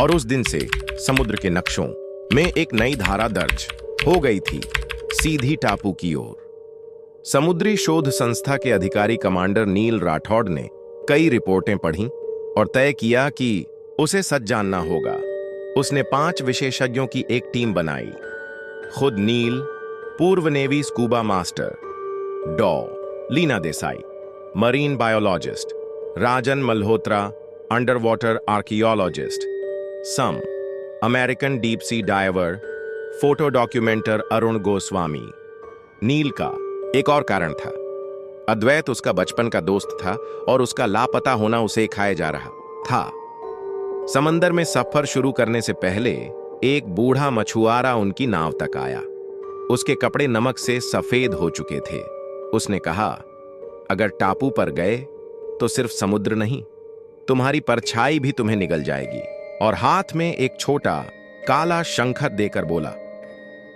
और उस दिन से समुद्र के नक्शों में एक नई धारा दर्ज हो गई थी, सीधी टापू की ओर। समुद्री शोध संस्था के अधिकारी कमांडर नील राठौड़ ने कई रिपोर्टें पढ़ीं और तय किया कि उसे सच जानना होगा। उसने 5 विशेषज्ञों की एक टीम बनाई। खुद नील, पूर्व नेवी स्कूबा मास्टर डॉ Leena Desai, marine biologist Rajan Malhotra, underwater archaeologist some, American deep sea diver, photo documenter Arun Goswami. नील का एक और कारण था। अद्वैत उसका बचपन का दोस्त था और उसका लापता होना उसे खाए जा रहा था। समंदर में सफर शुरू करने से पहले एक बूढ़ा मछुआरा उनकी नाव तक आया। उसके कपड़े नमक से सफेद हो चुके थे। उसने कहा, अगर टापू पर गए तो सिर्फ समुद्र नहीं, तुम्हारी परछाई भी तुम्हें निगल जाएगी। और हाथ में एक छोटा काला शंखत देकर बोला,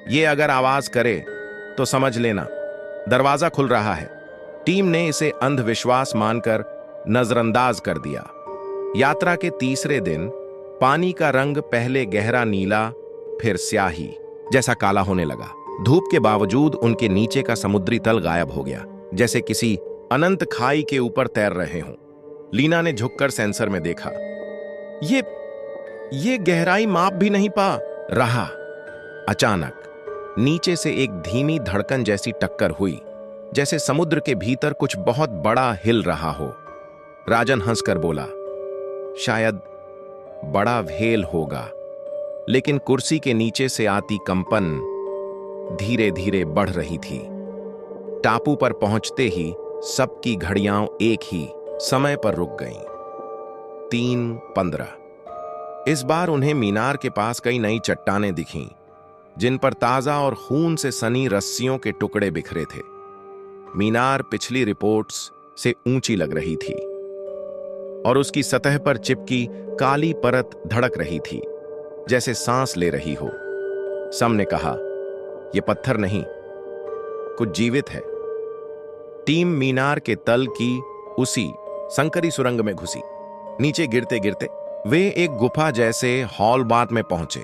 ये अगर आवाज करे तो समझ लेना दरवाजा खुल रहा है। टीम ने इसे अंधविश्वास मानकर नजरअंदाज कर दिया। यात्रा के तीसरे दिन पानी का रंग पहले गहरा नीला, फिर स्याही जैसा काला होने लगा। धूप के बावजूद उनके नीचे का समुद्री तल गायब हो गया, जैसे किसी अनंत खाई के ऊपर तैर रहे हों। लीना ने झुककर सेंसर में देखा। ये गहराई माप भी नहीं पा रहा। अचानक नीचे से एक धीमी धड़कन जैसी टक्कर हुई, जैसे समुद्र के भीतर कुछ बहुत बड़ा हिल रहा हो। राजन हंसकर बोला, शायद बड़ा व्हेल होगा। लेकिन कुर्सी के नीचे से आती कंपन धीरे धीरे बढ़ रही थी। टापू पर पहुंचते ही सबकी घड़ियां एक ही समय पर रुक गईं। 3:15। इस बार उन्हें मीनार के पास कई नई चट्टानें दिखीं, जिन पर ताजा और खून से सनी रस्सियों के टुकड़े बिखरे थे। मीनार पिछली रिपोर्ट्स से ऊंची लग रही थी और उसकी सतह पर चिपकी काली परत धड़क रही थी, जैसे सांस ले रही हो। सम ने कहा, यह पत्थर नहीं, कुछ जीवित है। टीम मीनार के तल की उसी संकरी सुरंग में घुसी। नीचे गिरते गिरते वे एक गुफा जैसे हॉल बात में पहुंचे।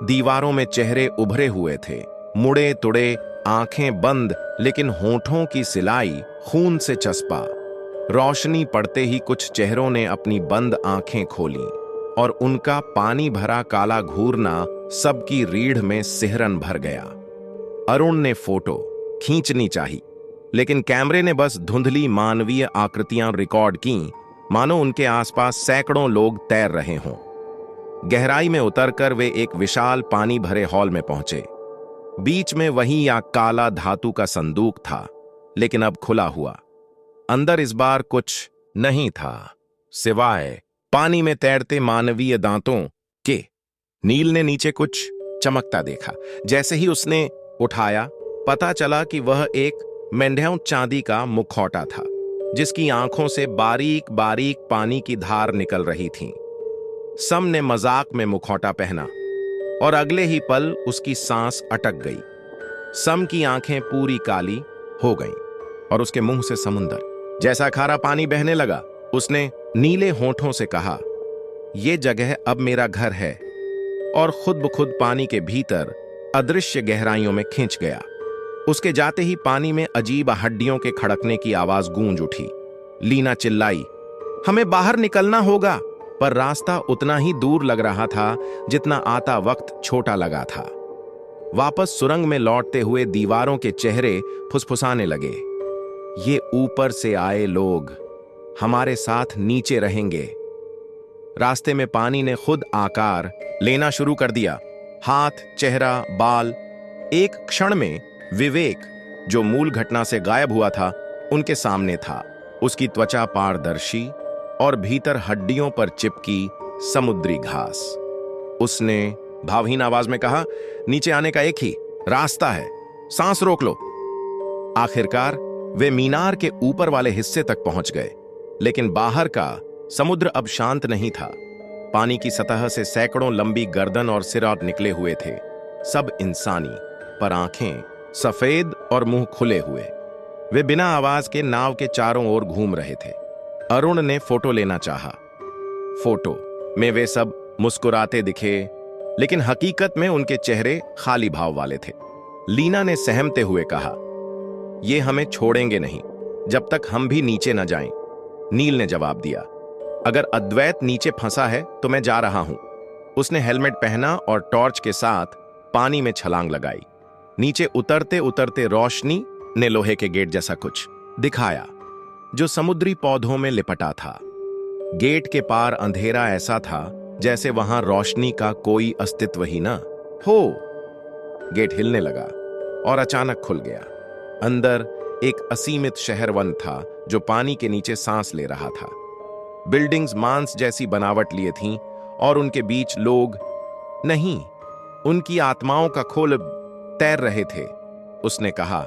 दीवारों में चेहरे उभरे हुए थे, मुड़े तुड़े, आंखें बंद, लेकिन होठों की सिलाई खून से चस्पा। रोशनी पड़ते ही कुछ चेहरों ने अपनी बंद आंखें खोलीं और उनका पानी भरा काला घूरना सबकी रीढ़ में सिहरन भर गया। अरुण ने फोटो खींचनी चाही, लेकिन कैमरे ने बस धुंधली मानवीय आकृतियां रिकॉर्ड की, मानो उनके आसपास सैकड़ों लोग तैर रहे हों। गहराई में उतरकर वे एक विशाल पानी भरे हॉल में पहुंचे। बीच में वही या काला धातु का संदूक था, लेकिन अब खुला हुआ। अंदर इस बार कुछ नहीं था, सिवाय पानी में तैरते मानवीय दांतों के। नील ने नीचे कुछ चमकता देखा। जैसे ही उसने उठाया, पता चला कि वह एक मेंढ्यों चांदी का मुखौटा था, जिसकी आंखों से बारीक बारीक पानी की धार निकल रही थी। सम ने मजाक में मुखौटा पहना और अगले ही पल उसकी सांस अटक गई। सम की आंखें पूरी काली हो गईं और उसके मुंह से समुंदर जैसा खारा पानी बहने लगा। उसने नीले होठों से कहा, यह जगह अब मेरा घर है, और खुद ब खुद पानी के भीतर अदृश्य गहराइयों में खिंच गया। उसके जाते ही पानी में अजीब हड्डियों के खड़कने की आवाज गूंज उठी। लीना चिल्लाई, हमें बाहर निकलना होगा, पर रास्ता उतना ही दूर लग रहा था जितना आता वक्त छोटा लगा था। वापस सुरंग में लौटते हुए दीवारों के चेहरे फुसफुसाने लगे, ये ऊपर से आए लोग हमारे साथ नीचे रहेंगे। रास्ते में पानी ने खुद आकार लेना शुरू कर दिया। हाथ, चेहरा, बाल। एक क्षण में विवेक, जो मूल घटना से गायब हुआ था, उनके सामने था। उसकी त्वचा पारदर्शी और भीतर हड्डियों पर चिपकी समुद्री घास। उसने भावहीन आवाज में कहा, नीचे आने का एक ही रास्ता है, सांस रोक लो। आखिरकार वे मीनार के ऊपर वाले हिस्से तक पहुंच गए, लेकिन बाहर का समुद्र अब शांत नहीं था। पानी की सतह से सैकड़ों लंबी गर्दन और सिर निकले हुए थे, सब इंसानी, पर आंखें सफेद और मुंह खुले हुए। वे बिना आवाज के नाव के चारों ओर घूम रहे थे। अरुण ने फोटो लेना चाहा। फोटो में वे सब मुस्कुराते दिखे, लेकिन हकीकत में उनके चेहरे खाली भाव वाले थे। लीना ने सहमते हुए कहा, ये हमें छोड़ेंगे नहीं जब तक हम भी नीचे न जाएं। नील ने जवाब दिया, अगर अद्वैत नीचे फंसा है तो मैं जा रहा हूं। उसने हेलमेट पहना और टॉर्च के साथ पानी में छलांग लगाई। नीचे उतरते उतरते रोशनी ने लोहे के गेट जैसा कुछ दिखाया, जो समुद्री पौधों में लिपटा था। गेट के पार अंधेरा ऐसा था जैसे वहां रोशनी का कोई अस्तित्व ही ना हो। गेट हिलने लगा और अचानक खुल गया। अंदर एक असीमित शहर वन था जो पानी के नीचे सांस ले रहा था। बिल्डिंग्स मांस जैसी बनावट लिए थीं और उनके बीच लोग नहीं, उनकी आत्माओं का खोल तैर रहे थे। उसने कहा,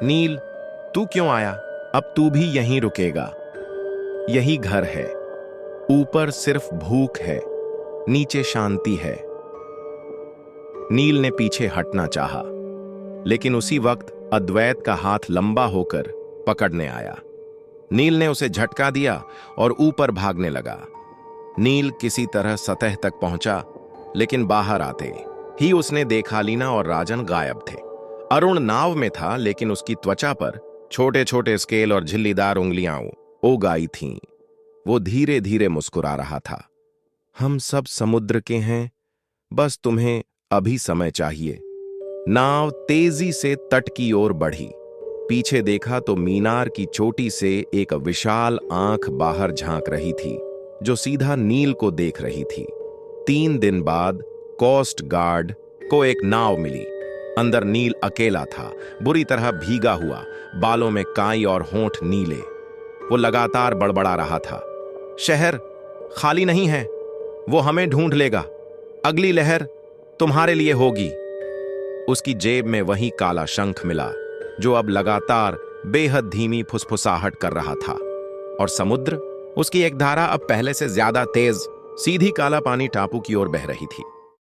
नील, तू क्यों आया? अब तू भी यहीं रुकेगा। यही घर है। ऊपर सिर्फ भूख है, नीचे शांति है। नील ने पीछे हटना चाहा, लेकिन उसी वक्त अद्वैत का हाथ लंबा होकर पकड़ने आया। नील ने उसे झटका दिया और ऊपर भागने लगा। नील किसी तरह सतह तक पहुंचा, लेकिन बाहर आते ही उसने देखा लीना और राजन गायब थे। अरुण नाव में था, लेकिन उसकी त्वचा पर छोटे छोटे स्केल और झिल्लीदार उंगलियां उग आई थीं। वो धीरे धीरे मुस्कुरा रहा था। हम सब समुद्र के हैं, बस तुम्हें अभी समय चाहिए। नाव तेजी से तट की ओर बढ़ी। पीछे देखा तो मीनार की चोटी से एक विशाल आंख बाहर झांक रही थी, जो सीधा नील को देख रही थी। 3 दिन बाद कोस्ट गार्ड को एक नाव मिली। अंदर नील अकेला था, बुरी तरह भीगा हुआ, बालों में काई और होंठ नीले। वो लगातार बड़बड़ा रहा था, शहर खाली नहीं है, वो हमें ढूंढ लेगा। अगली लहर तुम्हारे लिए होगी। उसकी जेब में वही काला शंख मिला, जो अब लगातार बेहद धीमी फुसफुसाहट कर रहा था। और समुद्र, उसकी एक धारा अब पहले से ज्यादा तेज सीधी काला पानी टापू की ओर बह रही थी।